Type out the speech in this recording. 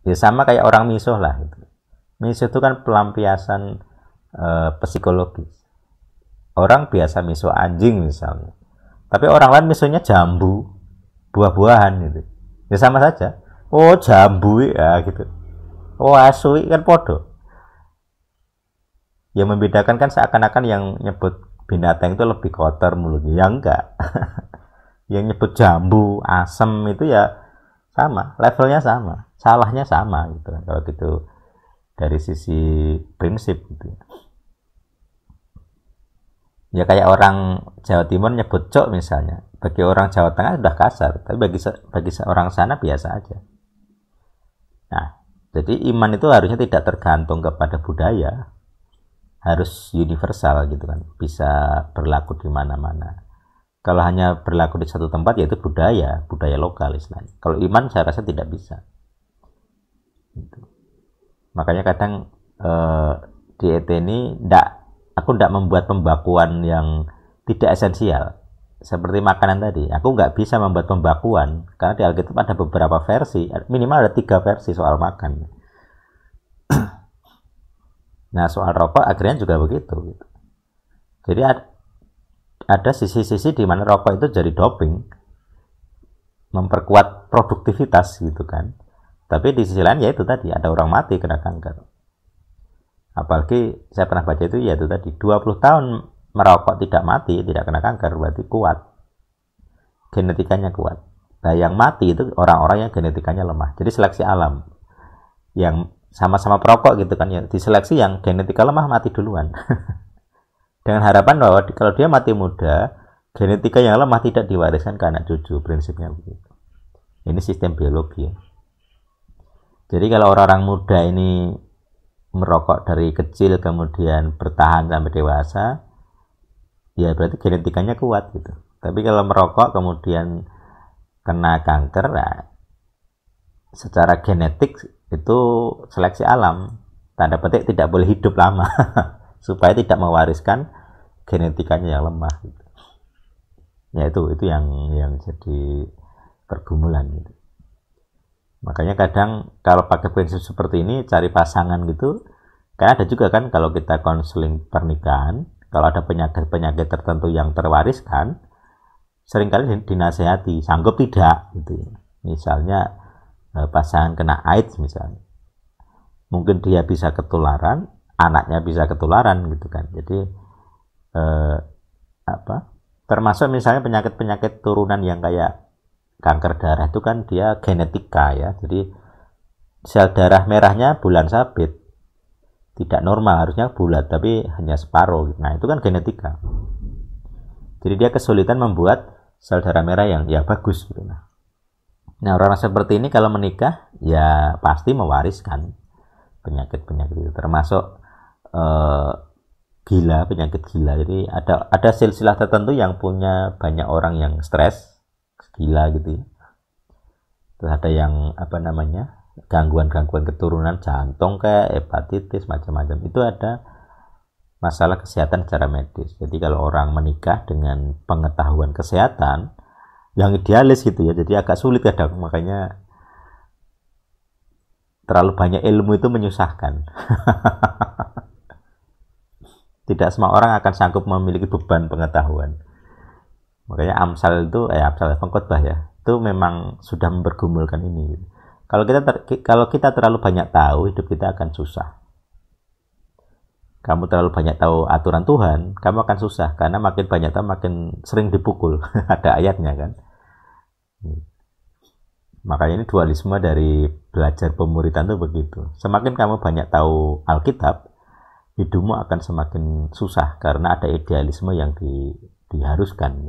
Ya sama kayak orang misuh lah gitu. Misuh itu kan pelampiasan psikologis. Orang biasa misuh anjing misalnya, tapi orang lain misuhnya jambu, buah-buahan gitu. Ya sama saja. Oh jambu ya gitu. Oh asu kan podo. Yang membedakan kan seakan-akan yang nyebut binatang itu lebih kotor mulutnya. Ya enggak. Yang nyebut jambu, asem itu ya sama, levelnya sama, salahnya sama gitu. Kalau gitu dari sisi prinsip gitu. Ya kayak orang Jawa Timur nyebut cok misalnya. Bagi orang Jawa Tengah sudah kasar, tapi bagi orang sana biasa aja. Nah, jadi iman itu harusnya tidak tergantung kepada budaya, harus universal gitu kan, bisa berlaku di mana-mana. Kalau hanya berlaku di satu tempat yaitu budaya lokal istilahnya. Kalau iman saya rasa tidak bisa. Gitu. Makanya kadang di ET ini aku tidak membuat pembakuan yang tidak esensial. Seperti makanan tadi, aku nggak bisa membuat pembakuan karena di Alkitab ada beberapa versi, minimal ada 3 versi soal makan. Nah soal rokok akhirnya juga begitu. Gitu. Jadi ada sisi-sisi di mana rokok itu jadi doping, memperkuat produktivitas gitu kan. Tapi di sisi lain ya itu tadi ada orang mati kena kanker. Apalagi saya pernah baca itu ya itu tadi 20 tahun merokok tidak mati, tidak kena kanker, berarti kuat. Genetikanya kuat. Nah, yang mati itu orang-orang yang genetikanya lemah. Jadi seleksi alam. Yang sama-sama perokok gitu kan ya, diseleksi yang genetika lemah mati duluan. Dengan harapan bahwa kalau dia mati muda, genetika yang lemah tidak diwariskan ke anak cucu, prinsipnya begitu. Ini sistem biologi ya. Jadi kalau orang-orang muda ini merokok dari kecil kemudian bertahan sampai dewasa, ya berarti genetikanya kuat gitu. Tapi kalau merokok kemudian kena kanker, nah, secara genetik itu seleksi alam, tanda petik tidak boleh hidup lama supaya tidak mewariskan genetikanya yang lemah gitu. Ya itu yang jadi pergumulan gitu. Makanya kadang kalau pakai prinsip seperti ini cari pasangan gitu, kan ada juga kan kalau kita konseling pernikahan, kalau ada penyakit tertentu yang terwariskan, seringkali dinasehati, sanggup tidak gitu. Misalnya pasangan kena AIDS misalnya, mungkin dia bisa ketularan, anaknya bisa ketularan gitu kan. Jadi termasuk misalnya penyakit turunan yang kayak kanker darah itu kan dia genetika ya. Jadi sel darah merahnya bulan sabit, tidak normal, harusnya bulat tapi hanya separuh. Nah itu kan genetika. Jadi dia kesulitan membuat sel darah merah yang ya bagus gitu. Nah orang seperti ini kalau menikah ya pasti mewariskan penyakit-penyakit itu, termasuk penyakit gila. Jadi ada silsilah tertentu yang punya banyak orang yang stres, gila gitu ya. Terus ada yang gangguan-gangguan keturunan jantung kayak hepatitis macam-macam. Itu ada masalah kesehatan secara medis. Jadi kalau orang menikah dengan pengetahuan kesehatan yang idealis gitu ya, jadi agak sulit kadang, makanya terlalu banyak ilmu itu menyusahkan. Tidak semua orang akan sanggup memiliki beban pengetahuan. Makanya pengkhotbah ya, itu memang sudah mempergumulkan ini. Kalau kita terlalu banyak tahu, hidup kita akan susah. Kamu terlalu banyak tahu aturan Tuhan, kamu akan susah karena makin banyak tahu makin sering dipukul. Ada ayatnya kan. Makanya ini dualisme dari belajar pemuritan itu begitu. Semakin kamu banyak tahu Alkitab, hidupmu akan semakin susah karena ada idealisme yang diharuskan.